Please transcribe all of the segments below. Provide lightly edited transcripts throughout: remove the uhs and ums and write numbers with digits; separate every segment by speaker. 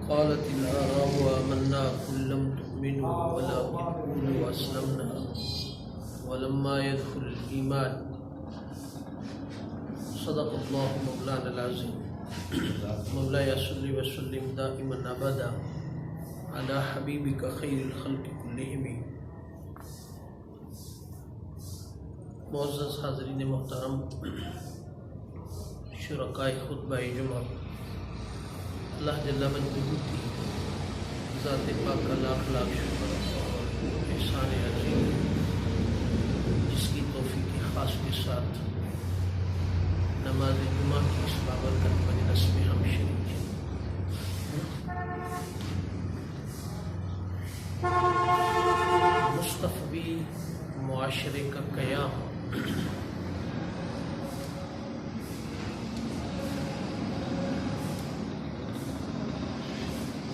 Speaker 1: قالت الأعراب آمنا قل لم تؤمنوا ولكن قولوا أسلمنا ولما يدخل الإيمان صدق الله مولانا العظيم مولاي صل وسلم دائما أبدا على حبيبك خير الخلق كلهم. معزز حاضرین محترم، شرکائے خطبہ جمعہ، اللہ جل مجدہ کی ذات پاک کا لاکھ لاکھ شکر اور احسان عظیم جس کی توفیق خاص کے ساتھ نماز جمعہ کی اس بابرکت مجلس میں ہم شریک ہیں. مستفوی معاشرے کا قیام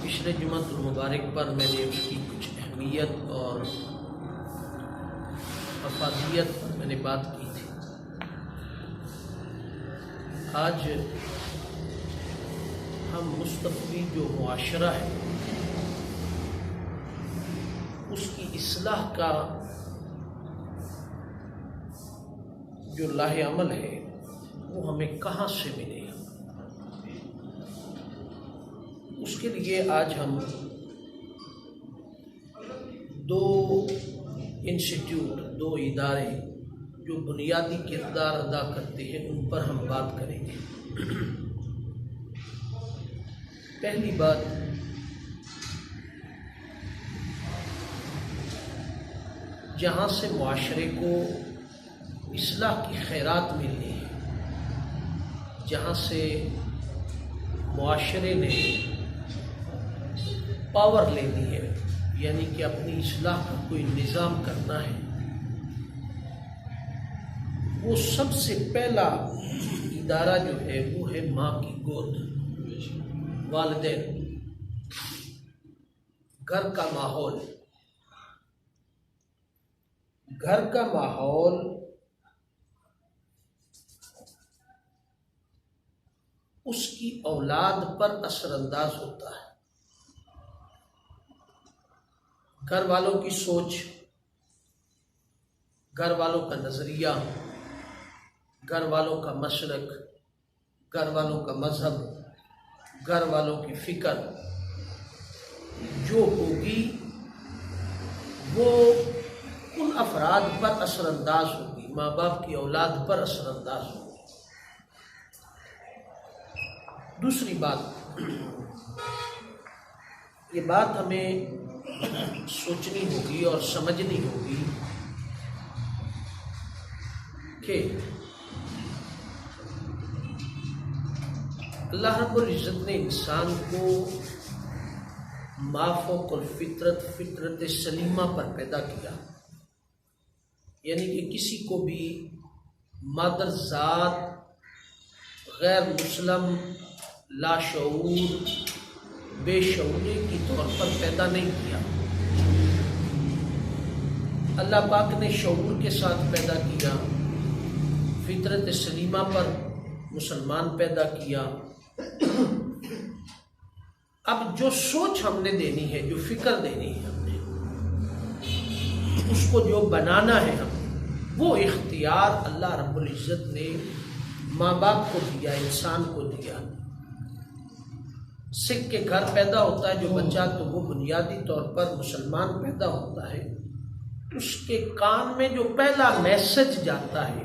Speaker 1: پچھلے جمعہ المبارک پر میں نے اس کی کچھ اہمیت اور افادیت پر میں نے بات کی تھی. آج ہم مستفوی جو معاشرہ ہے اس کی اصلاح کا جو لاہ عمل ہے وہ ہمیں کہاں سے ملے، اس کے لیے آج ہم دو انسٹیٹیوٹ، دو ادارے جو بنیادی کردار ادا کرتے ہیں ان پر ہم بات کریں گے. پہلی بات، جہاں سے معاشرے کو اصلاح کی خیرات ملنی ہے، جہاں سے معاشرے نے پاور لینی ہے، یعنی کہ اپنی اصلاح کا کوئی نظام کرنا ہے، وہ سب سے پہلا ادارہ جو ہے وہ ہے ماں کی گود، والدین، گھر کا ماحول. گھر کا ماحول اس کی اولاد پر اثر انداز ہوتا ہے. گھر والوں کی سوچ، گھر والوں کا نظریہ، گھر والوں کا مشرق، گھر والوں کا مذہب، گھر والوں کی فکر جو ہوگی وہ ان افراد پر اثر انداز ہوگی، ماں باپ کی اولاد پر اثر انداز ہوگی. دوسری بات، یہ بات ہمیں سوچنی ہوگی اور سمجھنی ہوگی کہ اللہ رب العزت نے انسان کو ما فوق الفطرت، فطرت سلیمہ پر پیدا کیا، یعنی کہ کسی کو بھی مادر ذات غیر مسلم، لاشعور، بے شعوری کی طور پر پیدا نہیں کیا. اللہ پاک نے شعور کے ساتھ پیدا کیا، فطرت سلیمہ پر مسلمان پیدا کیا. اب جو سوچ ہم نے دینی ہے، جو فکر دینی ہے ہم نے، اس کو جو بنانا ہے ہم، وہ اختیار اللہ رب العزت نے ماں باپ کو دیا، انسان کو دیا. سکھ کے گھر پیدا ہوتا ہے جو بچہ، تو وہ بنیادی طور پر مسلمان پیدا ہوتا ہے. اس کے کان میں جو پہلا میسج جاتا ہے،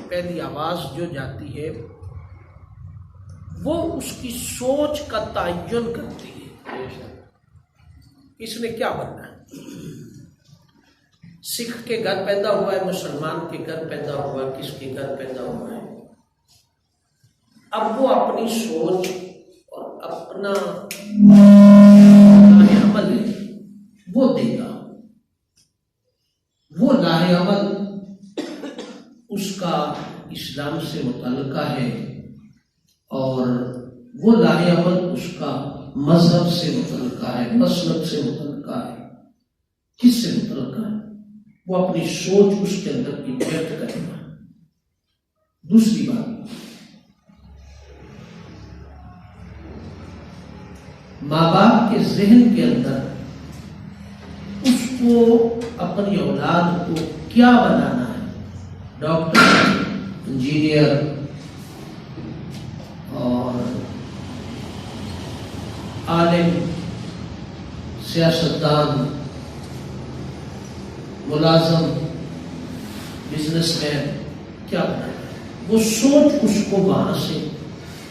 Speaker 1: پہلی آواز جو جاتی ہے، وہ اس کی سوچ کا تعین کرتی ہے اس نے کیا بننا ہے. سکھ کے گھر پیدا ہوا ہے، مسلمان کے گھر پیدا ہوا ہے، کس کے گھر پیدا ہوا ہے. اب وہ اپنی سوچ اور اپنا عمل ہے وہ دے گا. وہ لاہ عمل اس کا اسلام سے متعلقہ ہے اور وہ لاہ عمل اس کا مذہب سے متعلقہ ہے، مسلک سے متعلقہ ہے. کس سے متعلقہ ہے؟ وہ اپنی سوچ اس کے اندر انجیکٹ کرے گا. دوسری بات، ماں باپ کے ذہن کے اندر اس کو اپنی اولاد کو کیا بنانا ہے، ڈاکٹر، انجینئر اور عالم، سیاستدان، ملازم، بزنس مین، کیا بنانا ہے، وہ سوچ اس کو وہاں سے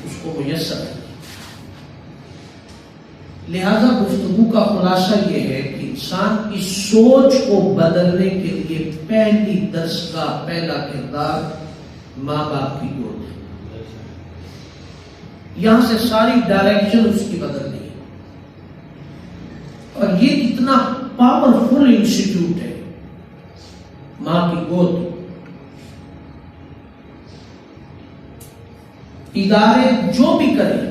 Speaker 1: اس کو میسر ہے۔ لہذا گفتگو کا خلاصہ یہ ہے کہ انسان کی سوچ کو بدلنے کے لیے پہلی دستگاہ، پہلا کردار ماں باپ کی گود ہے۔ یہاں سے ساری ڈائریکشن اس کی بدلنی ہے، اور یہ اتنا پاورفل انسٹیٹیوٹ ہے ماں کی گود۔ ادارے جو بھی کریں،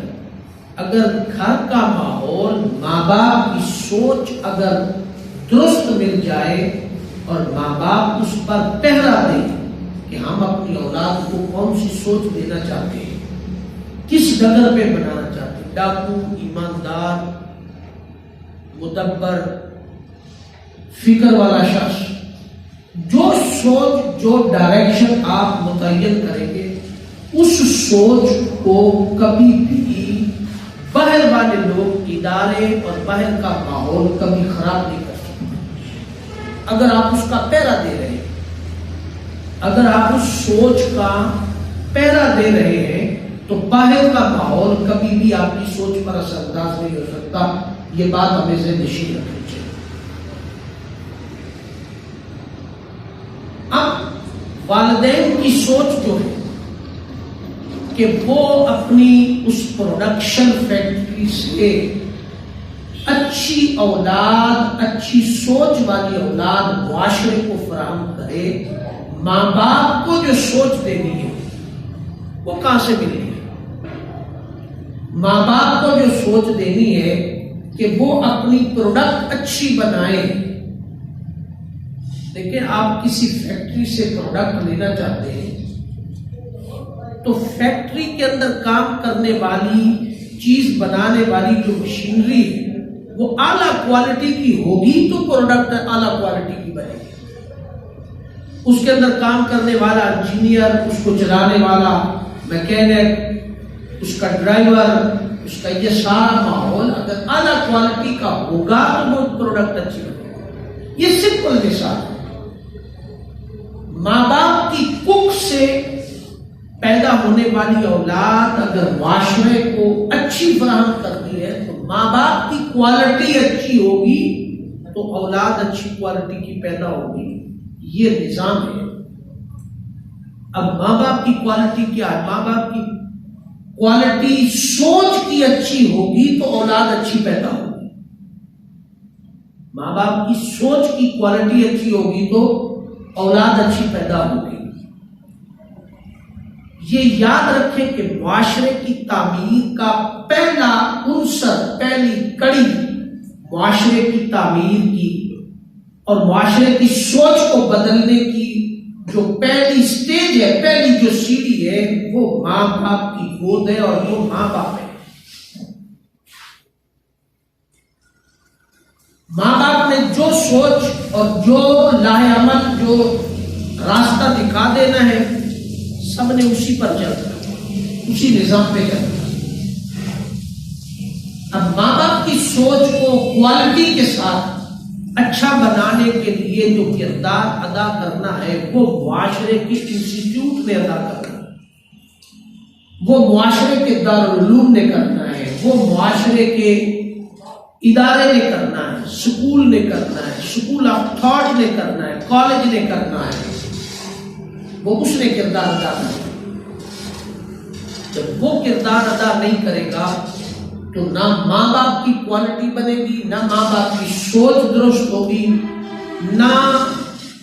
Speaker 1: اگر گھر کا ماحول، ماں باپ کی سوچ اگر درست مل جائے اور ماں باپ اس پر پہرا دیں کہ ہم اپنی اولاد کو کون سی سوچ دینا چاہتے ہیں، کس ڈگر پہ بنانا چاہتے ہیں، ڈاکو، ایماندار، مدبر، فکر والا شخص، جو سوچ، جو ڈائریکشن آپ متعین کریں گے، اس سوچ کو کبھی بھی باہر والے لوگ، ادارے اور باہر کا ماحول کبھی خراب نہیں کر سکتے۔ اگر آپ اس کا پہرا دے رہے ہیں، اگر آپ اس سوچ کا پہرا دے رہے ہیں، تو باہر کا ماحول کبھی بھی آپ کی سوچ پر اثر انداز نہیں ہو سکتا۔ یہ بات ہمیں ذہن نشین رکھنی چاہیے۔ اب والدین کی سوچ جو ہے کہ وہ اپنی اس پروڈکشن فیکٹری سے اچھی اولاد، اچھی سوچ والی اولاد معاشرے کو فراہم کرے، ماں باپ کو جو سوچ دینی ہے وہ کہاں سے ملے گی؟ ماں باپ کو جو سوچ دینی ہے کہ وہ اپنی پروڈکٹ اچھی بنائیں۔ لیکن آپ کسی فیکٹری سے پروڈکٹ لینا چاہتے ہیں تو فیکٹری کے اندر کام کرنے والی چیز بنانے والی جو مشینری ہے وہ اعلیٰ کوالٹی کی ہوگی تو پروڈکٹ اعلیٰ کوالٹی کی بنے گی۔ اس کے اندر کام کرنے والا انجینئر، اس کو چلانے والا میکینک، اس کا ڈرائیور، اس کا یہ سارا ماحول اگر اعلیٰ کوالٹی کا ہوگا تو وہ پروڈکٹ اچھی بنے گی۔ یہ سمپل مثال ہے۔ ماں باپ کی کک سے پیدا ہونے والی اولاد اگر معاشرے کو اچھی فراہم کرتی ہے تو ماں باپ کی کوالٹی اچھی ہوگی تو اولاد اچھی کوالٹی کی پیدا ہوگی۔ یہ نظام ہے۔ اب ماں باپ کی کوالٹی کیا ہے؟ ماں باپ کی کوالٹی سوچ کی اچھی ہوگی تو اولاد اچھی پیدا ہوگی۔ ماں باپ کی سوچ کی کوالٹی اچھی ہوگی تو اولاد اچھی پیدا ہوگی۔ یہ یاد رکھیں کہ معاشرے کی تعمیر کا پہلا عنصر، پہلی کڑی معاشرے کی تعمیر کی اور معاشرے کی سوچ کو بدلنے کی جو پہلی سٹیج ہے، پہلی جو سیڑھی ہے، وہ ماں باپ کی گود ہے اور وہ ماں باپ ہے۔ ماں باپ نے جو سوچ اور جو لاہ عمل، جو راستہ دکھا دینا ہے، سب نے اسی پر چلنا، اسی نظام پہ چلنا۔ اب ماں باپ کی سوچ کو کوالٹی کے ساتھ اچھا بنانے کے لیے جو کردار ادا کرنا ہے وہ معاشرے کے انسٹیٹیوٹ نے ادا کرنا ہے، وہ معاشرے کے دارالعلوم نے کرنا ہے، وہ معاشرے کے ادارے نے کرنا ہے، سکول نے کرنا ہے، سکول آف تھاٹ نے کرنا ہے، کالج نے کرنا ہے، وہ اس نے کردار ادا کرنا ہے۔ جب وہ کردار ادا نہیں کرے گا تو نہ ماں باپ کی کوالٹی بنے گی، نہ ماں باپ کی سوچ درست ہوگی، نہ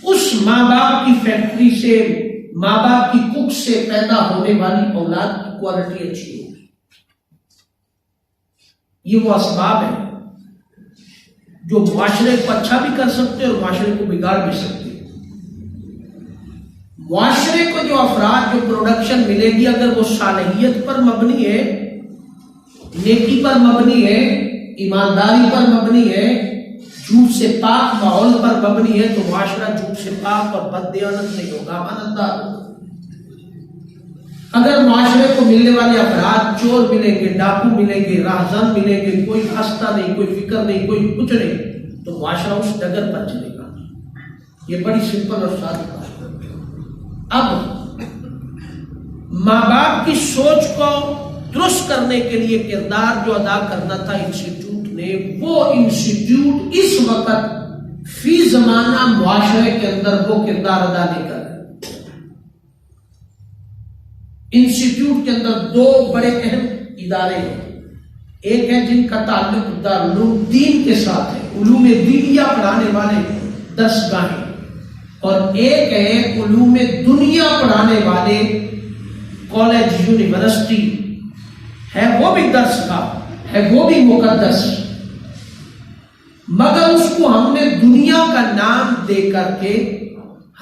Speaker 1: اس ماں باپ کی فیکٹری سے، ماں باپ کی کک سے پیدا ہونے والی اولاد کی کوالٹی اچھی ہوگی۔ یہ وہ اسباب ہیں جو معاشرے کو اچھا بھی کر سکتے اور معاشرے کو بگاڑ بھی سکتے۔ معاشرے کو جو افراد جو پروڈکشن ملے گی اگر وہ صالحیت پر مبنی ہے، نیکی پر مبنی ہے، ایمانداری پر مبنی ہے، جھوٹ سے پاک ماحول پر مبنی ہے، تو معاشرہ جھوٹ سے پاک اور بددیانت نہیں ہوگا، امانتدار ہوگا۔ اگر معاشرے کو ملنے والے افراد چور ملیں گے، ڈاکو ملیں گے، راہزن ملیں گے، کوئی ہنستا نہیں، کوئی فکر نہیں، کوئی کچھ نہیں، تو معاشرہ اس ڈگر پر چلے گا۔ یہ بڑی سمپل اور سادہ بات ہے۔ اب ماں باپ کی سوچ کو درست کرنے کے لیے کردار جو ادا کرنا تھا انسٹیٹیوٹ نے، وہ انسٹیٹیوٹ اس وقت فی زمانہ معاشرے کے اندر وہ کردار ادا نہیں کر رہا۔ انسٹیٹیوٹ کے اندر دو بڑے اہم ادارے ہیں، ایک ہے جن کا تعلق دارالعلوم دین کے ساتھ ہے، علوم دینیہ پڑھانے والے درسگاہیں، اور ایک ہے علوم دنیا پڑھانے والے کالج یونیورسٹی، ہے وہ بھی درسگاہ، ہے وہ بھی مقدس، مگر اس کو ہم نے دنیا کا نام دے کر کے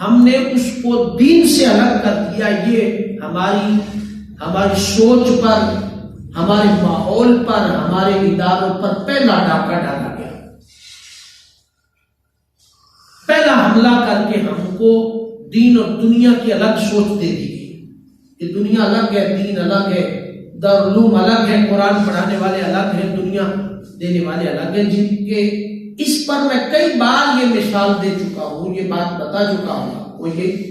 Speaker 1: ہم نے اس کو دین سے الگ کر دیا۔ یہ ہماری سوچ پر، ہمارے ماحول پر، ہمارے اداروں پر پہلا ڈاکہ ڈالا گیا، پہلا حملہ کر کے ہم کو دین اور دنیا کی الگ سوچ دے دی گئی کہ دنیا الگ ہے، دین الگ ہے، دارالعلوم الگ ہے، قرآن پڑھانے والے الگ ہیں، دنیا دینے والے الگ ہیں، جن کے اس پر میں کئی بار یہ مثال دے چکا ہوں، یہ بات بتا چکا ہوں، وہ یہ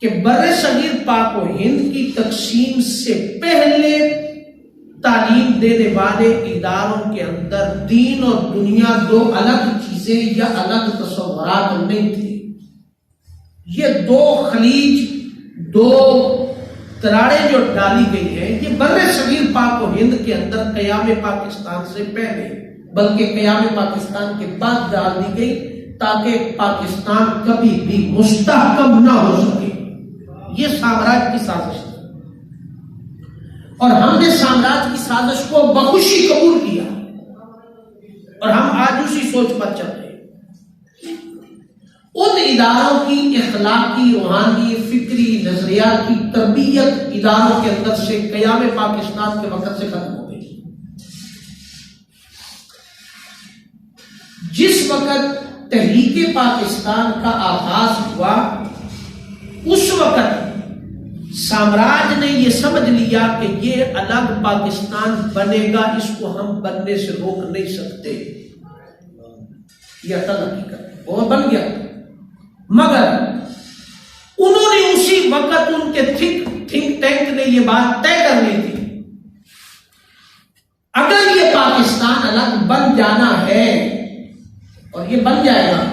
Speaker 1: کہ بر صغیر پاک و ہند کی تقسیم سے پہلے تعلیم دینے والے اداروں کے اندر دین اور دنیا دو الگ چیزیں یا الگ تصورات نہیں تھے۔ یہ دو خلیج، دو تراڑیں جو ڈالی گئی ہیں، یہ بر صغیر پاک و ہند کے اندر قیام پاکستان سے پہلے بلکہ قیام پاکستان کے بعد ڈال دی گئی، تاکہ پاکستان کبھی بھی مستحکم نہ ہو سکے۔ یہ سامراج کی سازش ہے، اور ہم نے سامراج کی سازش کو بخوشی قبول کیا، اور ہم آج اسی سوچ پر چل رہے ہیں۔ ان اداروں کی اخلاقی، روحانی، فکری، نظریاتی تربیت اداروں کے اندر سے قیام پاکستان کے وقت سے ختم ہو گئی۔ جس وقت تحریک پاکستان کا آغاز ہوا، اس وقت سامراج نے یہ سمجھ لیا کہ یہ الگ پاکستان بنے گا، اس کو ہم بننے سے روک نہیں سکتے، یہ اصل حقیقت، اور بن گیا۔ مگر انہوں نے اسی وقت، ان کے تھنک ٹینک نے یہ بات طے کر لی تھی، اگر یہ پاکستان الگ بن جانا ہے، اور یہ بن جائے گا،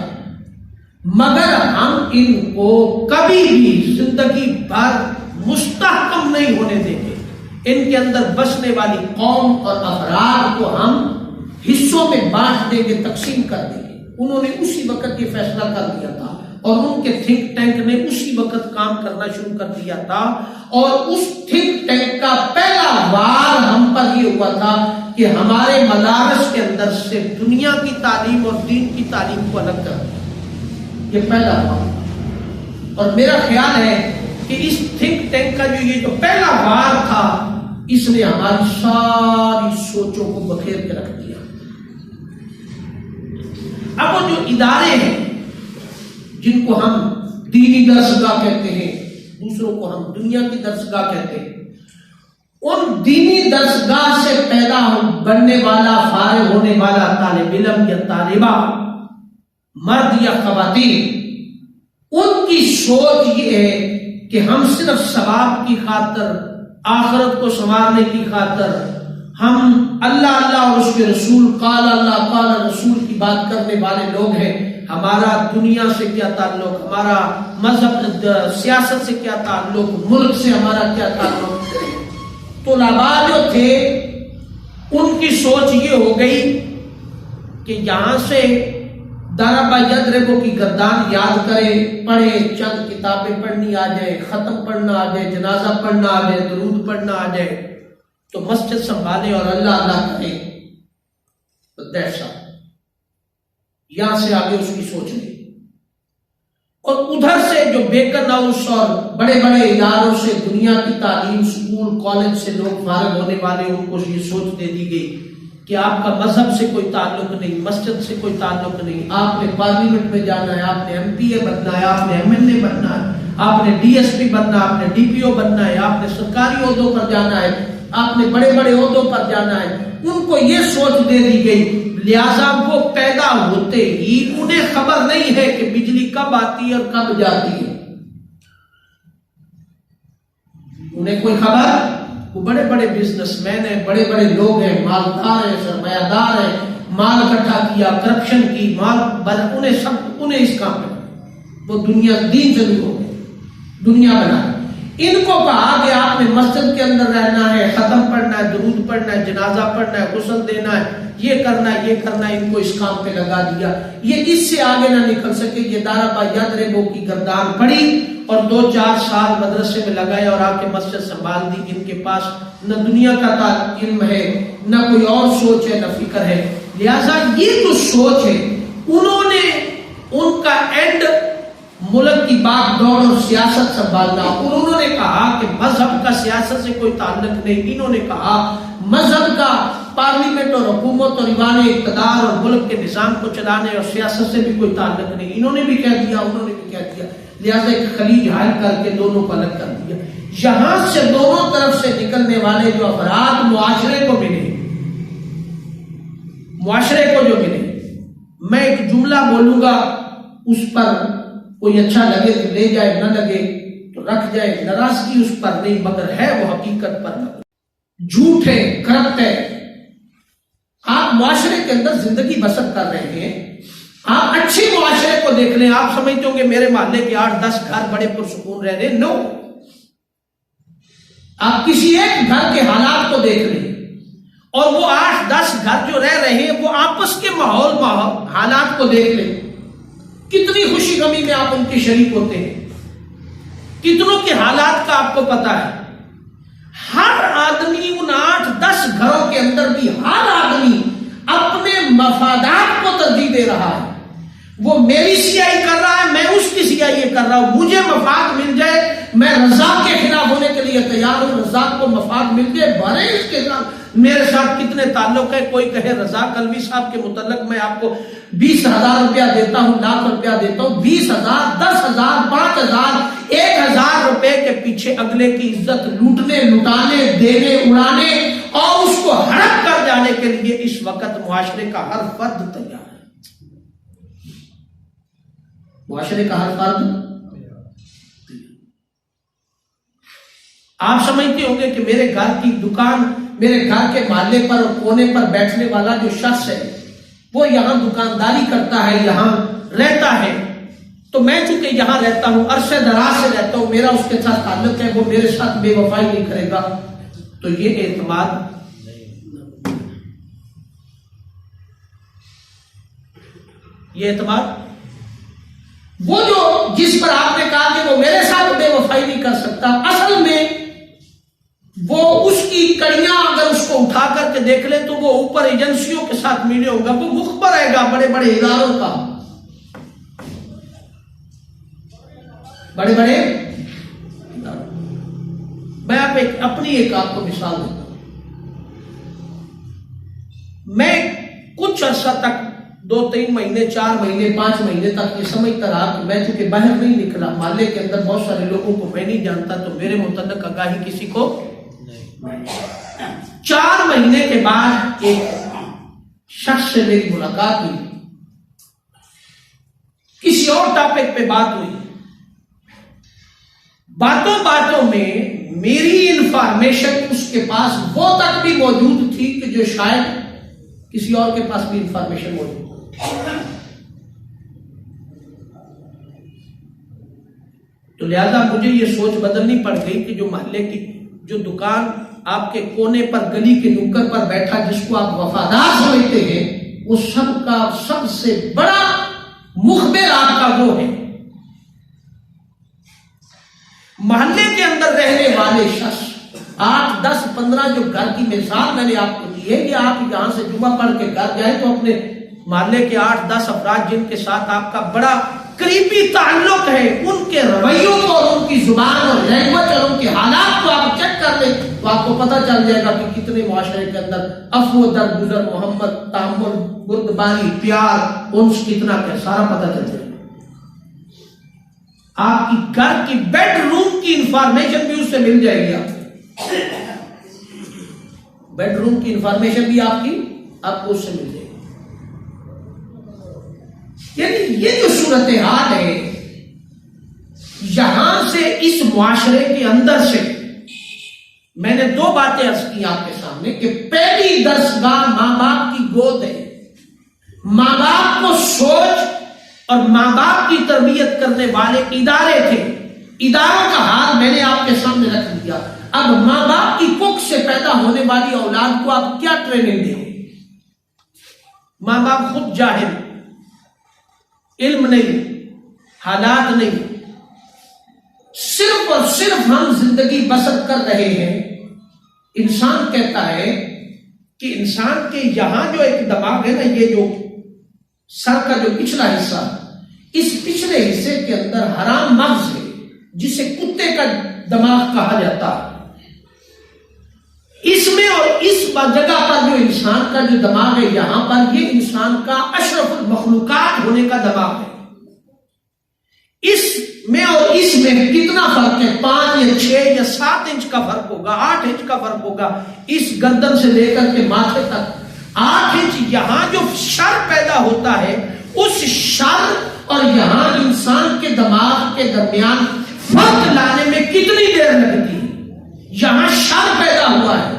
Speaker 1: مگر ہم ان کو کبھی بھی زندگی بھر مستحکم نہیں ہونے دیں گے۔ ان کے اندر بسنے والی قوم اور افراد کو ہم حصوں میں بانٹ دیں گے، تقسیم کر دیں گے۔ انہوں نے اسی وقت یہ فیصلہ کر دیا تھا، اور ان کے تھنک ٹینک نے اسی وقت کام کرنا شروع کر دیا تھا، اور اس تھنک ٹینک کا پہلا وار ہم پر یہ ہوا تھا کہ ہمارے مدارس کے اندر سے دنیا کی تعلیم اور دین کی تعلیم کو الگ کر دیا۔ یہ پہلا وار، اور میرا خیال ہے کہ اس تھنک ٹینک کا جو پہلا وار تھا، اس نے ہماری ساری سوچوں کو بکھیر کے رکھ دیا۔ اب وہ جو ادارے ہیں جن کو ہم دینی درسگاہ کہتے ہیں، دوسروں کو ہم دنیا کی درسگاہ کہتے ہیں، ان دینی درسگاہ سے پیدا بننے والا، فارغ ہونے والا طالب علم یا طالبہ، مرد یا خواتین، ان کی سوچ یہ ہے کہ ہم صرف ثواب کی خاطر، آخرت کو سنوارنے کی خاطر، ہم اللہ اللہ اور اس کے رسول، قال اللہ قال رسول کی بات کرنے والے لوگ ہیں۔ ہمارا دنیا سے کیا تعلق، ہمارا مذہب، سیاست سے کیا تعلق، ملک سے ہمارا کیا تعلق۔ طلباء جو تھے ان کی سوچ یہ ہو گئی کہ یہاں سے ضرب یضرب کی گردان یاد کرے، پڑھے، چند کتابیں پڑھنی آ جائے، ختم پڑھنا آ جائے، جنازہ پڑھنا آ جائے، درود پڑھنا آ جائے، تو مسجد سنبھالے اور اللہ اللہ کرے، تو دہشت۔ یہاں سے آگے اس کی سوچ نہیں۔ اور ادھر سے جو بیکن ہاؤس اور بڑے بڑے اداروں سے دنیا کی تعلیم سکول کالج سے لوگ فارغ ہونے والے ان کو یہ سوچ دے دی گئی کہ آپ کا مذہب سے کوئی تعلق نہیں، مسجد سے کوئی تعلق نہیں، آپ نے پارلیمنٹ میں جانا ہے، آپ نے ایم پی اے بننا ہے، آپ نے ایم این اے بننا ہے، آپ نے ڈی ایس پی بننا ہے، آپ نے ڈی پی او بننا ہے، آپ نے سرکاری عہدوں پر جانا ہے، آپ نے بڑے بڑے عہدوں پر جانا ہے۔ ان کو یہ سوچ دے دی گئی، لہذا وہ پیدا ہوتے ہی انہیں خبر نہیں ہے کہ بجلی کب آتی ہے اور کب جاتی ہے، انہیں کوئی خبر۔ وہ بڑے بڑے بزنس مین ہیں، بڑے بڑے لوگ ہیں، مالدار ہیں، سرمایہ دار ہیں، مال اکٹھا کیا، کرپشن کی، انہیں اس کام میں وہ دنیا دین سے نہیں ہو گئے، دنیا بنا۔ ان کو کہا کہ آپ نے مسجد کے اندر رہنا ہے، ختم پڑھنا ہے، درود پڑھنا ہے، جنازہ پڑھنا ہے، غسل دینا ہے، یہ کرنا ہے، یہ کرنا ہے۔ ان کو اس کام پہ لگا دیا، یہ اس سے آگے نہ نکل سکے۔ یہ دارا با یدربو کی گردان پڑی اور 2-4 سال مدرسے میں لگایا اور آ کے مسجد سنبھال دی۔ ان کے پاس نہ دنیا کا علم ہے، نہ کوئی اور سوچ ہے، نہ فکر ہے۔ لہذا یہ جو سوچ ہے، انہوں نے ان کا اینڈ ملک کی باغ دوڑ اور سیاست سنبھالنا، اور انہوں نے کہا کہ مذہب کا سیاست سے کوئی تعلق نہیں۔ انہوں نے کہا مذہب کا پارلیمنٹ اور حکومت اور ایوان اقتدار اور ملک کے نظام کو چلانے اور سیاست سے بھی کوئی تعلق نہیں۔ انہوں نے بھی کہہ دیا، انہوں نے بھی کہہ دیا، لہذا ایک خلیج حل کر کے دونوں کو الگ کر دیا۔ یہاں سے دونوں طرف سے نکلنے والے جو افراد معاشرے کو ملے، معاشرے کو جو ملے، میں ایک جملہ بولوں گا، اس پر کوئی اچھا لگے تو لے جائے، نہ لگے تو رکھ جائے، ناراضگی اس پر نہیں، مگر ہے وہ حقیقت پر نہ۔ جھوٹ ہے، کرپٹ ہے، آپ معاشرے کے اندر زندگی بسر کر رہے ہیں، آپ اچھی معاشرے کو دیکھ لیں، آپ سمجھتے ہوں کہ میرے محلے کے 8-10 گھر بڑے پرسکون رہ رہے، نو، آپ کسی ایک گھر کے حالات کو دیکھ لیں، اور وہ 8-10 گھر جو رہ رہے ہیں وہ آپس کے ماحول حالات کو دیکھ لیں، کتنی خوشی غمی میں آپ ان کے شریک ہوتے ہیں، کتنوں کے حالات کا آپ کو پتا ہے۔ ہر آدمی ان 8-10 گھروں کے اندر بھی ہر آدمی اپنے مفادات کو ترجیح دے رہا ہے۔ وہ میری سیاہی کر رہا ہے، میں اس کی سیاہی کر رہا ہوں، مجھے مفاد مل جائے، میں رزاق کے خلاف ہونے کے لیے تیار ہوں، رزاق کو مفاد مل جائے، بھرے اس کے ساتھ میرے ساتھ کتنے تعلق ہے۔ کوئی کہے رزاق الوی صاحب کے متعلق میں آپ کو 20,000 روپیہ دیتا ہوں، لاکھ روپیہ دیتا ہوں، 20,000 10,000 5,000 1,000 روپے کے پیچھے اگلے کی عزت لوٹنے، لٹانے، دینے، اڑانے اور اس کو ہڑپ کر جانے کے لیے اس وقت معاشرے کا ہر فرد تیار ہے، معاشرے کا ہر فرد۔ آپ سمجھتے ہوں گے کہ میرے گھر کی دکان، میرے گھر کے محلے پر اور کونے پر بیٹھنے والا جو شخص ہے وہ یہاں دکانداری کرتا ہے، یہاں رہتا ہے، تو میں چونکہ یہاں رہتا ہوں، عرصے دراز سے رہتا ہوں، میرا اس کے ساتھ تعلق ہے، وہ میرے ساتھ بے وفائی نہیں کرے گا، تو یہ اعتماد یہ اعتماد وہ جو جس پر آپ نے کہا کہ وہ میرے ساتھ بے وفائی نہیں کر سکتا، اصل میں وہ اس کی کڑیاں اگر اس کو اٹھا کر کے دیکھ لیں تو وہ اوپر ایجنسیوں کے ساتھ ملے ہوگا، وہ مخبر رہے گا بڑے بڑے اداروں کا، بڑے بڑے۔ میں اپنی آپ کو مثال دیتا ہوں، میں کچھ عرصہ تک 2-3 مہینے 4 مہینے 5 مہینے تک یہ سمجھتا رہا کہ میں چونکہ باہر نہیں نکلا، محلے کے اندر بہت سارے لوگوں کو میں نہیں جانتا، تو میرے متعلق آگاہی کسی کو نہیں۔ 4 مہینے کے بعد ایک شخص سے میری ملاقات ہوئی، کسی اور ٹاپک پہ بات ہوئی، باتوں باتوں میں میری انفارمیشن اس کے پاس وہ تک بھی موجود تھی کہ جو شاید کسی اور کے پاس بھی انفارمیشن موجود تھی۔ تو لہذا مجھے یہ سوچ بدلنی پڑ گئی کہ جو محلے کی جو دکان آپ کے کونے پر گلی کے نکڑ پر بیٹھا جس کو آپ وفادار سمجھتے ہیں، وہ سب کا سب سے بڑا مخبر آپ کا وہ ہے۔ محلے کے اندر رہنے والے شخص 8 10 15 جو گھر کی مثال میں نے آپ کو دی ہے کہ آپ یہاں سے جمعہ پڑھ کے گھر جائیں تو اپنے محلے کے 8 10 افراد جن کے ساتھ آپ کا بڑا
Speaker 2: قریبی تعلق ہے، ان کے رویوں کو اور ان کی زبان اور لینگویج اور ان کے حالات کو آپ چیک کر لیں تو آپ کو پتہ چل جائے گا کہ کتنے معاشرے کے اندر عفو درگزر، محمد، تحمل، بردباری، پیار، انس کتنا کیا سارا پتہ چل جائے گا۔ آپ کی گھر کی بیڈ روم کی انفارمیشن بھی اس سے مل جائے گی، آپ بیڈ روم کی انفارمیشن بھی آپ کو اس سے مل جائے گی۔ یعنی یہ جو صورتحال ہے، یہاں سے اس معاشرے کے اندر سے میں نے دو باتیں عرض کی آپ کے سامنے کہ پہلی درسگاہ ماں باپ کی گود ہے، ماں باپ کو سوچ اور ماں باپ کی تربیت کرنے والے ادارے تھے، اداروں کا حال میں نے آپ کے سامنے رکھ دیا۔ اب ماں باپ کی کوکھ سے پیدا ہونے والی اولاد کو آپ کیا ٹریننگ دیں؟ ماں باپ خود جاہل، علم نہیں، حالات نہیں، صرف اور صرف ہم زندگی بسر کر رہے ہیں۔ انسان کہتا ہے کہ انسان کے یہاں جو ایک دماغ ہے نا، یہ جو سر کا جو پچھلا حصہ، اس پچھلے حصے کے اندر حرام مغز ہے جسے کتے کا دماغ کہا جاتا ہے۔ اس میں اور اس جگہ پر جو انسان کا جو دماغ ہے، یہاں پر یہ انسان کا اشرف المخلوقات ہونے کا دماغ ہے۔ اس میں اور اس میں کتنا فرق ہے؟ 5 یا 6 یا 7 انچ کا فرق ہوگا، 8 انچ کا فرق ہوگا، اس گردن سے لے کر کے ماتھے تک 8 انچ۔ یہاں جو شر پیدا ہوتا ہے، اس شر اور یہاں انسان کے دماغ کے درمیان فرق لانے میں کتنی دیر لگتی ہے؟ یہاں شر پیدا ہوا ہے،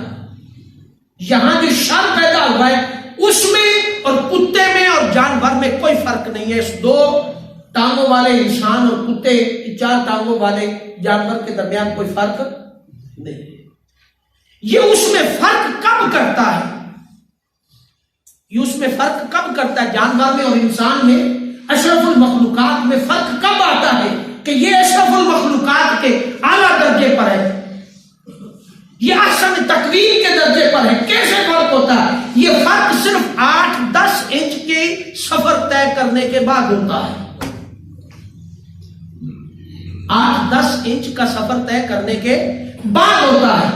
Speaker 2: یہاں جو شر پیدا ہوا ہے اس میں اور کتے میں اور جانور میں کوئی فرق نہیں ہے۔ اس 2 ٹانگوں والے انسان اور کتے 4 ٹانگوں والے جانور کے درمیان کوئی فرق نہیں۔ یہ اس میں فرق کب کرتا ہے؟ یہ اس میں فرق کب کرتا ہے؟ جانور میں اور انسان میں، اشرف المخلوقات میں فرق کب آتا ہے کہ یہ اشرف المخلوقات کے اعلیٰ درجے پر ہے، یہ احسن تقویم کے درجے پر ہے؟ کیسے فرق ہوتا ہے؟ یہ فرق صرف 8-10 انچ کے سفر طے کرنے کے بعد ہوتا ہے۔ 8-10 انچ کا سفر طے کرنے کے بعد ہوتا ہے۔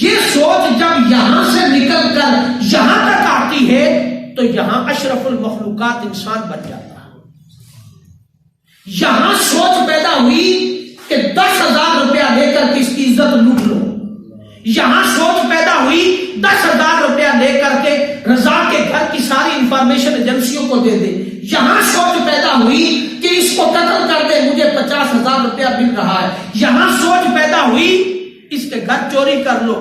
Speaker 2: یہ سوچ جب یہاں سے نکل کر یہاں تک آتی ہے تو یہاں اشرف المخلوقات انسان بن جاتا ہے۔ یہاں سوچ پیدا ہوئی کہ 10,000 روپیہ لے کر کے اس کی عزت لوٹ لو، یہاں سوچ پیدا ہوئی 10,000 روپیہ لے کر کے رضا کے گھر کی ساری انفارمیشن ایجنسیوں کو دے دے، یہاں سوچ پیدا ہوئی کہ اس کو قتل کر دے، مجھے 50,000 روپیہ مل رہا ہے، یہاں سوچ پیدا ہوئی اس کے گھر چوری کر لو،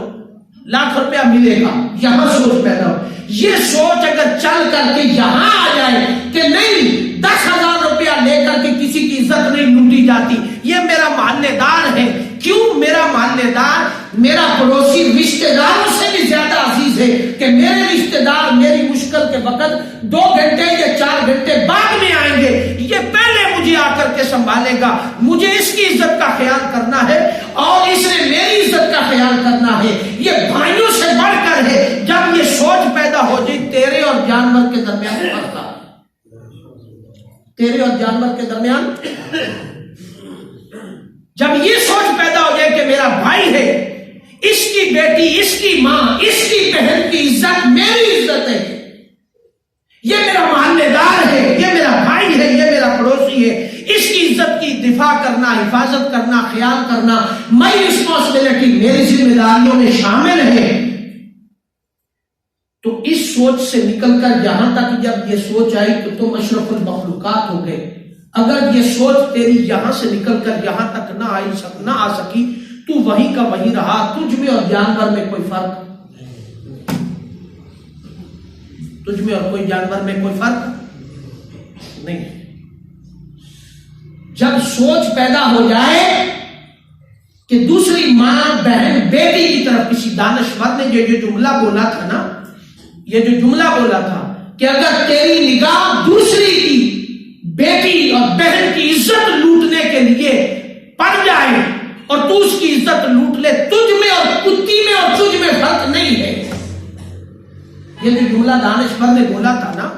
Speaker 2: لاکھ روپیہ ملے گا، یہاں سوچ پیدا ہو۔ یہ سوچ اگر چل کر کے یہاں آ جائے کہ نہیں 10,000 روپیہ لے کر کے کسی کی عزت نہیں لوٹی جاتی، یہ میرا محلے دار ہے، کیوں میرا محلے دار میرا پڑوسی رشتہ داروں سے بھی زیادہ عزیز ہے کہ میرے رشتہ دار میری مشکل کے وقت 2 گھنٹے یا 4 گھنٹے بعد میں آئیں گے، یہ پہلے مجھے آ کر کے سنبھالے گا، مجھے اس کی عزت کا خیال کرنا ہے اور اس نے میری عزت کا خیال کرنا ہے، یہ بھائیوں سے بڑھ کر ہے۔ جب یہ سوچ پیدا ہو جائے تیرے اور جانور کے درمیان فرق ہے، تیرے اور جانور کے درمیان جب یہ سوچ پیدا ہو جائے کہ میرا بھائی ہے، اس کی بیٹی، اس کی ماں، اس کی بہن کی عزت میری عزت ہے، یہ میرا محلے دار ہے، یہ میرا بھائی ہے، یہ میرا پڑوسی ہے، اس کی عزت کی دفاع کرنا، حفاظت کرنا، خیال کرنا میری رسپانسبلٹی، میری ذمہ داریوں میں شامل ہے۔ تو اس سوچ سے نکل کر یہاں تک جب یہ سوچ آئی تو تم اشرف المخلوقات ہو گئے۔ اگر یہ سوچ تیری یہاں سے نکل کر یہاں تک نہ آ سکی تو وہیں کا وہیں رہا، تجھ میں اور جانور میں کوئی فرق، تجھ میں اور کوئی جانور میں کوئی فرق نہیں۔ جب سوچ پیدا ہو جائے کہ دوسری ماں، بہن، بیٹی کی طرف، کسی دانشور نے یہ جو جملہ بولا تھا نا، یہ جو جملہ بولا تھا کہ اگر تیری نگاہ دوسری کی بیٹی اور بہن کی عزت لوٹنے کے لیے پڑ جائے اور تو اس کی عزت لوٹ لے، تجھ میں اور کتی میں اور تجھ میں فرق نہیں ہے۔ یہ جو جملہ دانشور نے بولا تھا نا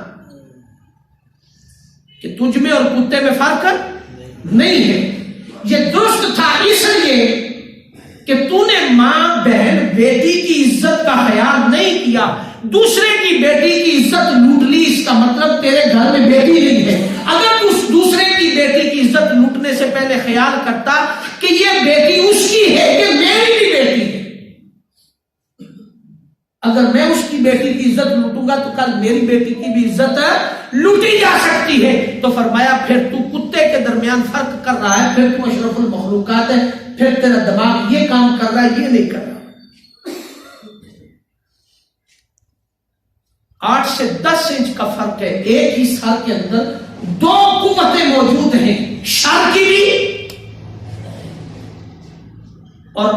Speaker 2: کہ کہ تجھ میں اور کتے میں فرق نہیں ہے. یہ درست تھا اس لیے کہ تو نے ماں بہن بیٹی کی عزت کا خیال نہیں کیا, دوسرے کی بیٹی کی عزت لوٹ لی. اس کا مطلب تیرے گھر میں بیٹی نہیں ہے. اگر تو دوسرے کی بیٹی کی عزت لوٹنے سے پہلے خیال کرتا کہ یہ بیٹی اس کی ہے کہ میری بھی بیٹی ہے, اگر میں اس کی بیٹی کی عزت لوٹوں گا تو کل میری بیٹی کی بھی عزت لوٹی جا سکتی ہے. تو فرمایا پھر تو کتے کے درمیان فرق کر رہا ہے, پھر تو اشرف المخلوقات ہے, پھر تیرا دماغ یہ کام کر رہا ہے, یہ نہیں کر رہا. 8 سے 10 انچ کا فرق ہے. ایک ہی سال کے اندر 2 قوتیں موجود ہیں, شر کی بھی اور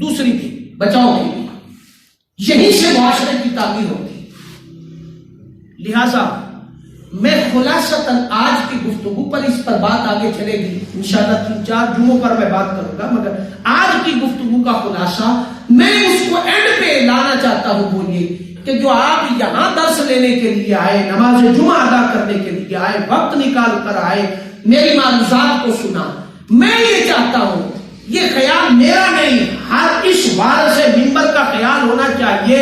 Speaker 2: دوسری بھی, بچاؤ کی بھی. یہی سے معاشرے کی تعمیر ہوتی. لہذا میں خلاصتاً آج کی گفتگو پر اس پر بات آگے چلے گی انشاءاللہ 3-4 جمعوں پر میں بات کروں گا, مگر آج کی گفتگو کا خلاصہ میں اس کو اینڈ پہ لانا چاہتا ہوں. وہ یہ کہ جو آپ یہاں درس لینے کے لیے آئے, نماز جمعہ ادا کرنے کے لیے آئے, وقت نکال کر آئے, میری معروضات کو سنا, میں یہ چاہتا ہوں, یہ خیال میرا نہیں, ہر اس وارث منبر کا خیال ہونا چاہیے.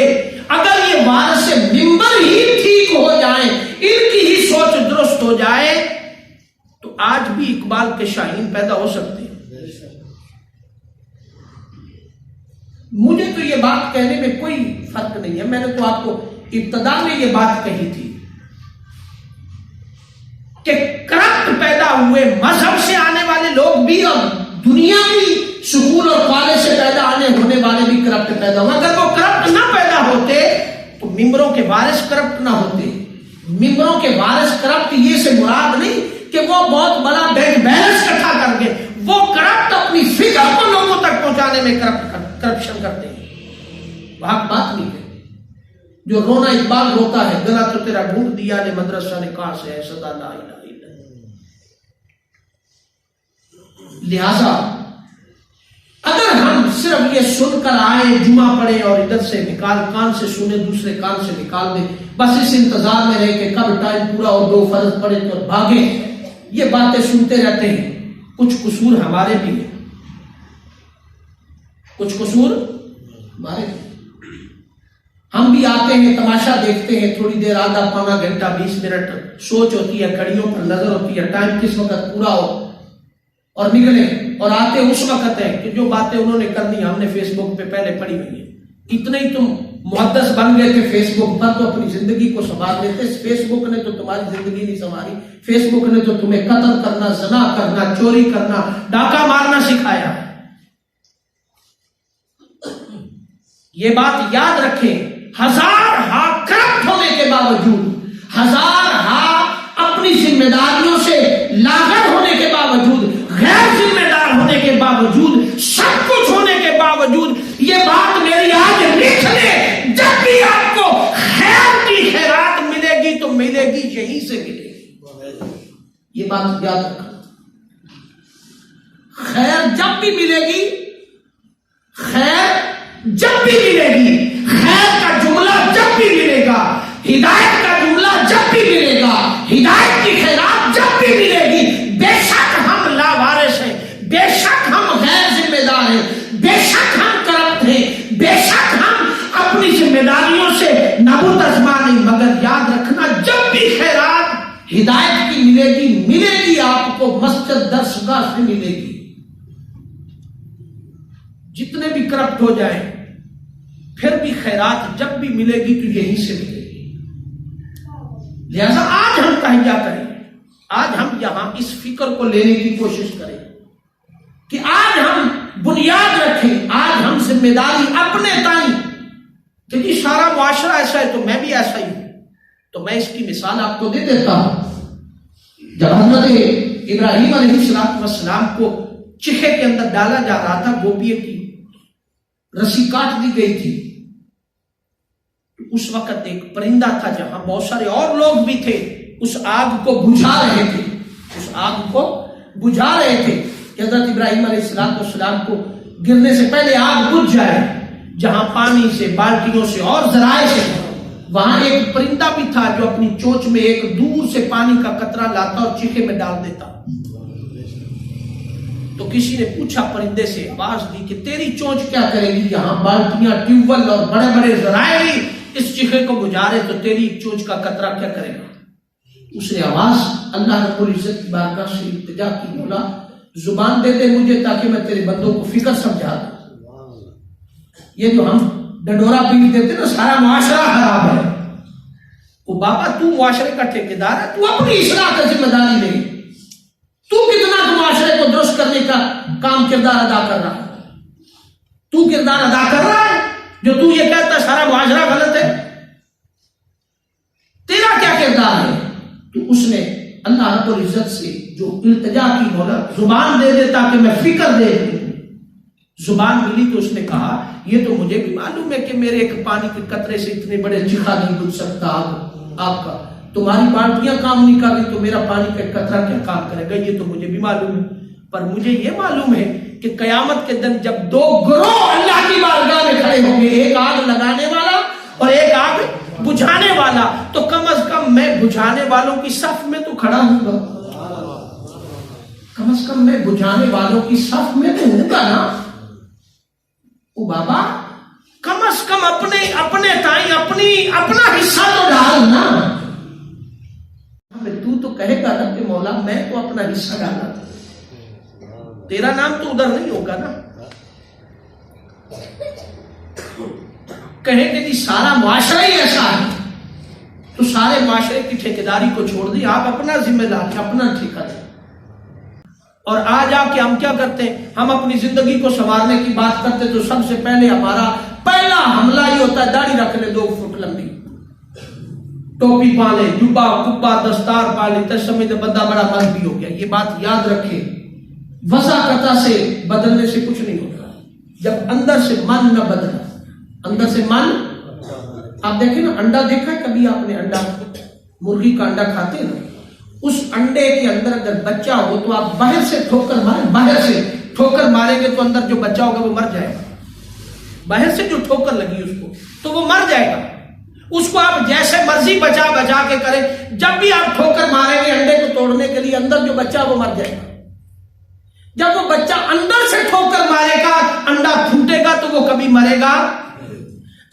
Speaker 2: اگر یہ وارث منبر ہی ٹھیک ہو جائیں, ان کی ہی سوچ درست ہو جائے, تو آج بھی اقبال کے شاہین پیدا ہو سکتے ہیں. مجھے تو یہ بات کہنے میں کوئی فرق نہیں ہے. میں نے تو آپ کو ابتدا میں یہ بات کہی تھی کہ کرپٹ پیدا ہوئے مذہب سے آنے والے لوگ بھی اور دنیا کی سکول اور کالج سے پیدا ہونے والے بھی کرپٹ پیدا ہوئے. اگر وہ کرپٹ نہ پیدا ہوتے تو ممبروں کے وارث کرپٹ نہ ہوتے. ممبروں کے وارث کرپٹ یہ سے مراد نہیں کہ وہ بہت بڑا بینک بیلنس اکٹھا کر کے, وہ کرپٹ اپنی فکر کو لوگوں تک پہنچانے میں کرپشن کرتے ہیں. وہاں بات نہیں ہے جو رونا اقبال روتا ہے, گلا تو تیرا ڈھونڈ دیا نے مدرسہ نے کہاں سے ہے صدا لا الہ الا اللہ. لہذا اگر ہم صرف یہ سن کر آئے, جمعہ پڑھے اور ادھر سے نکال کان سے سنے دوسرے کان سے نکال دیں, بس اس انتظار میں رہے کہ کب ٹائم پورا اور 2 فرض پڑھے تو بھاگے, یہ باتیں سنتے رہتے ہیں. کچھ قصور ہمارے بھی ہیں, کچھ قصور ہمارے بھی. ہم بھی آتے ہیں, تماشا دیکھتے ہیں, تھوڑی دیر, آدھا پونا گھنٹہ 20 منٹ سوچ ہوتی ہے, گھڑیوں پر نظر ہوتی ہے, ٹائم کس وقت پورا ہو اور نکلے, اور آتے اس وقت ہے کہ جو باتیں انہوں نے کرنی ہم نے فیس بک پہ پہلے پڑھی ہوئی ہیں. اتنے ہی تم محدث بن گئے تھے فیس بک پر تو اپنی زندگی کو سنبھال لیتے. فیس بک نے تو تمہاری زندگی نہیں سنبھالی, فیس بک نے تو تمہیں قتل کرنا, زنا کرنا, چوری کرنا, ڈاکہ مارنا سکھایا. یہ بات یاد رکھیں, 1000 کرپٹ ہونے کے باوجود, 1000 اپنی ذمہ داریوں سے لاغر ہونے کے باوجود, غیر ذمہ دار ہونے کے باوجود, سب کچھ ہونے کے باوجود, یہ بات میری آج لکھ لے, جب بھی آپ کو خیر کی خیرات ملے گی تو ملے گی یہیں سے ملے گی. یہ بات یاد رکھنا. خیر جب بھی ملے گی, خیر جب بھی ملے گی, خیر کا جملہ جب بھی ملے گا, ہدایت کا جملہ جب بھی ملے گا, ہدایت کی خیرات جب بھی ملے گی. بے شک ہم لاوارث ہیں, بے شک ہم غیر ذمہ دار ہیں, بے شک ہم کرپٹ ہیں, بے شک ہم اپنی ذمہ داریوں سے نابودازما نہیں, مگر یاد رکھنا جب بھی خیرات ہدایت کی ملے گی آپ کو مسجد درسگاہ سے ملے گی. جتنے بھی کرپٹ ہو جائیں پھر بھی خیرات جب بھی ملے گی تو یہیں سے ملے گی. لہذا آج ہم تہیہ کریں, آج ہم یہاں اس فکر کو لینے کی کوشش کریں کہ آج ہم بنیاد رکھیں, آج ہم ذمہ داری اپنے تائیں کہ جی سارا معاشرہ ایسا ہے تو میں بھی ایسا ہی ہوں. تو میں اس کی مثال آپ کو دے دیتا ہوں. جب حضرت ابراہیم علیہ السلام کو چیخے کے اندر ڈالا جا رہا تھا, گوبیے کی رسی کاٹ دی گئی تھی, اس وقت ایک پرندہ تھا جہاں بہت سارے اور لوگ بھی تھے, اس آگ کو بجھا رہے تھے, اس آگ کو بجھا رہے تھے کہ حضرت ابراہیم علیہ السلام کو گرنے سے پہلے آگ بجھ جائے, جہاں پانی سے, بالٹیوں سے اور ذرائع سے وہاں ایک پرندہ بھی تھا جو اپنی چونچ میں ایک دور سے پانی کا قطرہ لاتا اور چیخے میں ڈال دیتا. تو کسی نے پوچھا پرندے سے، آواز دی کہ تیری چونچ کیا کرے گی؟ یہاں بالٹیاں، ٹیوب ویل اور بڑے بڑے ذرائع بھی اس چیخے کو گزارے تو تیری چونچ کا قطرہ کیا کرے گا؟ اس نے آواز اللہ رب العزت کی بارگاہ سے التجا کی، مولا زبان دے دے مجھے تاکہ میں تیرے بندوں کو فکر سمجھا دوں. یہ جو ہم ڈنڈورا پیٹ دیتے نا سارا معاشرہ خراب ہے، وہ بابا تو معاشرے کا ٹھیکیدار ہے، تو اپنی اصلاح کا ذمہ داری لے. تو کتنا معاشرے کو درست کرنے کا کام کردار ادا کر رہا ہے؟ تو کردار ادا کر رہا ہے جو تو یہ کہتا سارا معاشرہ غلط ہے؟ تیرا کیا کردار ہے؟ تو اس نے اللہ رب العزت سے جو التجا کی، مولا زبان دے دے تاکہ میں فکر دے دوں. زبان ملی تو اس نے کہا یہ تو مجھے بھی معلوم ہے کہ میرے ایک پانی کے قطرے سے اتنے بڑے چیخا نہیں بن سکتا آپ کا. تمہاری بالٹیاں کام نہیں کر رہی تو میرا پانی کا قطرہ کیا کام کرے گا؟ یہ تو مجھے بھی معلوم ہے. پر مجھے یہ معلوم ہے کہ قیامت کے دن جب دو گروہ اللہ کی بارگاہ میں کھڑے ہوں گے، ایک آگ لگانے والا اور ایک آگ بجھانے والا، تو کم از کم میں بجھانے والوں کی صف میں تو کھڑا ہوں گا. کم از کم میں بجھانے والوں کی صف میں تو ہوں گا نا. او بابا کم از کم اپنے تائیں اپنا حصہ تو ڈال نا. تو کہے گا نا کہ مولا میں تو اپنا حصہ ڈالا، تیرا نام تو ادھر نہیں ہوگا نا. کہیں کہ جی سارا معاشرہ ہی ایسا ہے، تو سارے معاشرے کی ٹھیکیداری کو چھوڑ دی، آپ اپنا ذمہ داری اپنا ٹھیکہ دیں. اور آج آ کے ہم کیا کرتے ہیں؟ ہم اپنی زندگی کو سنوارنے کی بات کرتے تو سب سے پہلے ہمارا پہلا حملہ یہ ہوتا ہے داڑھی رکھ لے 2 فٹ لمبی، ٹوپی پا لے، جبا کبا دستار پا لے، تو سمجھ بندہ بڑا مذہبی ہو گیا. یہ بات یاد رکھے، وضاقتہ سے بدلنے سے کچھ نہیں ہوتا جب اندر سے من نہ بدلا. اندر سے من، آپ دیکھیں نا انڈا دیکھا ہے کبھی آپ نے؟ انڈا، مرغی کا انڈا کھاتے ہیں نا، اس انڈے کے اندر اگر بچہ ہو تو آپ باہر سے ٹھوکر ماریں، باہر سے ٹھوکر ماریں گے تو اندر جو بچہ ہوگا وہ مر جائے گا. باہر سے جو ٹھوکر لگی اس کو تو وہ مر جائے گا. اس کو آپ جیسے مرضی بچا کے کریں، جب بھی آپ ٹھوکر ماریں گے انڈے کو توڑنے کے لیے، اندر جو بچہ وہ مر جائے گا. جب وہ بچہ اندر سے ٹھوکر مارے گا، انڈا پھوٹے گا تو وہ کبھی مرے گا.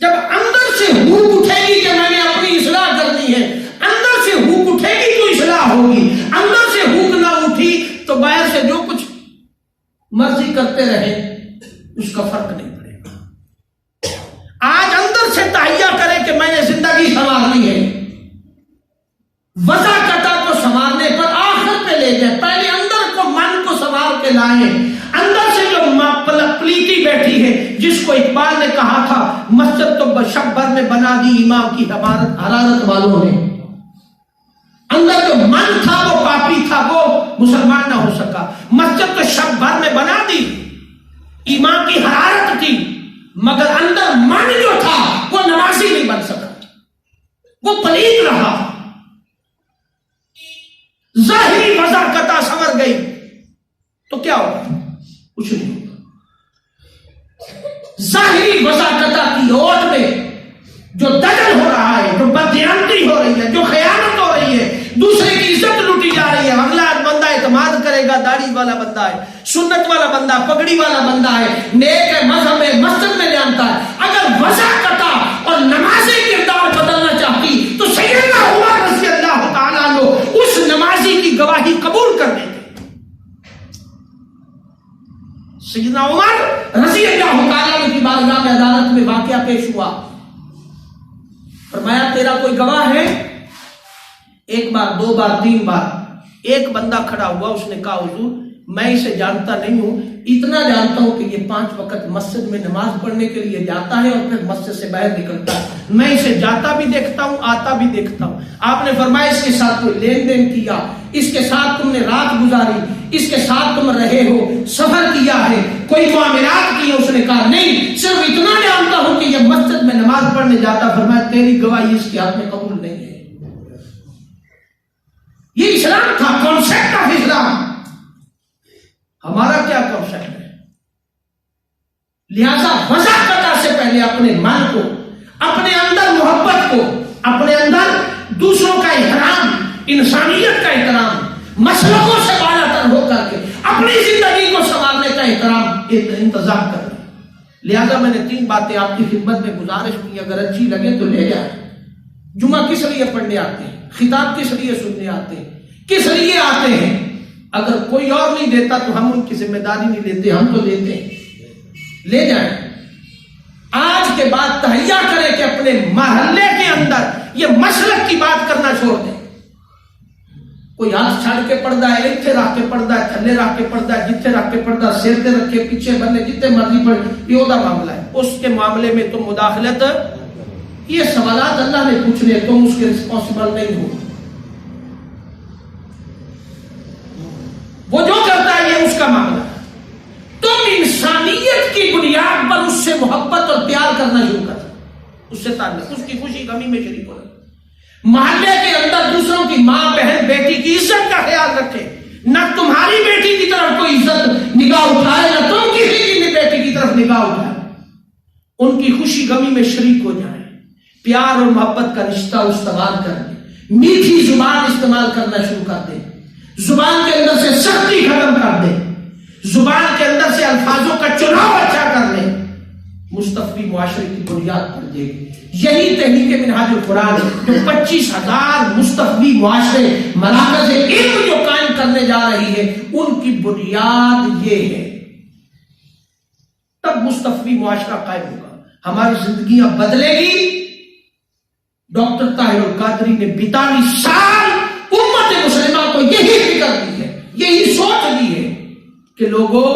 Speaker 2: جب اندر سے ہوک اٹھے گی کہ میں نے اپنی اصلاح کرنی ہے، اندر سے ہوک اٹھے گی تو اصلاح ہوگی. اندر سے ہوک نہ اٹھی تو باہر سے جو کچھ مرضی کرتے رہے اس کا فرق نہیں پڑے گا. آج اندر سے تہیہ کرے کہ میں نے زندگی سنوارنی ہے، وضاقتہ کو سنوارنے پر آخر پہ لے جائے. پہلے اندر کو من کو سنوار کے لائیں. اندر سے جو پلیتی بیٹھی ہے، جس کو اقبال نے کہا تھا مسجد تو شب بھر میں بنا دی امام کی حرارت والوں نے. اندر جو من تھا وہ پاپی تھا، وہ مسلمان نہ ہو سکا. مسجد تو شب بھر میں بنا دی، ایمان کی حرارت تھی، مگر اندر من جو تھا وہ نمازی نہیں بن سکا، وہ پلید رہا. ظاہری وضاقتہ سنور گئی تو کیا ہوگا؟ کچھ نہیں ہوگا. ظاہری وضاقتہ کی اوٹ میں جو دجل ہو رہا ہے، جو بددیانتی ہو رہی ہے، جو خیانت ہو رہی ہے، دوسرے کی عزت لوٹی جا رہی ہے. اگلا بندہ اعتماد کرے گا، داڑھی والا بندہ ہے، سنت والا بندہ، پگڑی والا بندہ ہے، نیک ہے، مذہب میں مسجد میں جانتا ہے. اگر وضاقتہ اور نمازی کردار بدلنا چاہتی تو سیدنا عمر رضی اللہ تعالیٰ عنہ اس نمازی کی گواہی قبول کر دیتے. سیدنا عمر رضی اللہ تعالیٰ عنہ کی بارگاہ میں عدالت میں واقعہ پیش ہوا. فرمایا تیرا کوئی گواہ ہے؟ 1 بار 2 بار 3 بار. ایک بندہ کھڑا ہوا، اس نے کہا حضور میں اسے جانتا نہیں ہوں، اتنا جانتا ہوں کہ یہ 5 وقت مسجد میں نماز پڑھنے کے لیے جاتا ہے اور پھر مسجد سے باہر نکلتا ہے. میں اسے جاتا بھی دیکھتا ہوں، آتا بھی دیکھتا ہوں. آپ نے فرمایا اس کے ساتھ کوئی لین دین کیا؟ اس کے ساتھ تم نے رات گزاری؟ اس کے ساتھ تم رہے ہو، سفر کیا ہے، کوئی معاملات کیے؟ اس نے کہا نہیں، صرف اتنا جانتا ہوں کہ یہ مسجد میں نماز پڑھنے جاتا. فرمایا تیری گواہی اس کے ہاتھ میں قبول نہیں ہے. یہ اسلام تھا، کانسیپٹ آف اسلام. ہمارا کیا کانسیپٹ ہے؟ لہذا وضاقتہ سے پہلے اپنے من کو، اپنے اندر محبت کو اپنے اندر دوسروں کا احترام، انسانیت کا احترام، مسلکوں سے بالا تر ہو کر کے اپنی زندگی کو سنوارنے کا احترام انتظام کریں۔ لہذا میں نے 3 باتیں آپ کی خدمت میں گزارش کی، اگر اچھی لگے تو لے جائیں۔ جمعہ کس لیے پڑھنے آتے ہیں؟ خطاب کس لیے سننے آتے ہیں؟ کس لیے آتے ہیں؟ اگر کوئی اور نہیں دیتا تو ہم ان کی ذمہ داری نہیں لیتے، ہم تو لیتے ہیں۔ لے جائیں۔ آج کے بعد تہیا کریں کہ اپنے محلے کے اندر یہ مسلک کی بات کرنا چھوڑ دیں۔ کوئی ہاتھ چھاڑ کے پڑھتا ہے، اتنے رکھ کے پڑھتا ہے، تھلے رکھ کے پڑھتا ہے، جتنے رکھ کے پڑھتا ہے، سر تے رکھے پیچھے بننے جتنے مرضی پڑھے، یہ وہ معاملہ ہے۔ اس کے معاملے میں تم مداخلت، یہ سوالات اللہ نے پوچھنے، تم اس کے رسپانسبل نہیں ہو۔ وہ جو کرتا ہے یہ اس کا معاملہ ہے۔ تم انسانیت کی بنیاد پر اس سے محبت اور پیار کرنا شروع کر، اس سے تعلق، اس کی خوشی غمی میں شریک ہونا۔ محلے کے اندر دوسروں کی ماں بہن بیٹی کی عزت کا خیال رکھے، نہ تمہاری بیٹی کی طرف کوئی عزت نگاہ اٹھائے، نہ تم کسی کی بیٹی کی طرف نگاہ اٹھائے۔ ان کی خوشی غمی میں شریک ہو جائیں، پیار اور محبت کا رشتہ استوار کر دیں، میٹھی زبان استعمال کرنا شروع کر دیں، زبان کے اندر سے سختی ختم کر دیں، زبان کے اندر سے الفاظوں کا چناؤ اچھا کر لیں، مصطفی معاشرے کی بنیاد پر دے گی۔ یہی تحریک منہاج القرآن جو 25,000 مصطفی معاشرے مراکز علم جو قائم کرنے جا رہی ہے، ان کی بنیاد یہ ہے۔ تب مصطفی معاشرہ قائم ہوگا، ہماری زندگیاں بدلے گی۔ ڈاکٹر طاہر القادری نے 42 سال امت مسلمہ کو یہی فکر دی ہے، یہی سوچ دی ہے کہ لوگوں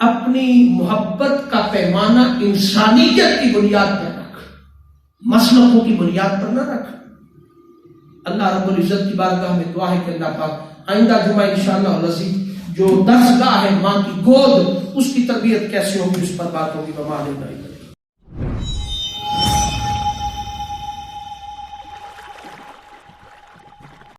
Speaker 2: اپنی محبت کا پیمانہ انسانیت کی بنیاد پر رکھ، مسلکوں کی بنیاد پر نہ رکھ۔ اللہ رب العزت کی بارگاہ میں دعا ہے کہ اللہ پاک آئندہ جمعہ انشاءاللہ العزیز جو درسگاہ ہے ماں کی گود، اس کی تربیت کیسے ہوگی اس پر بات ہوگی۔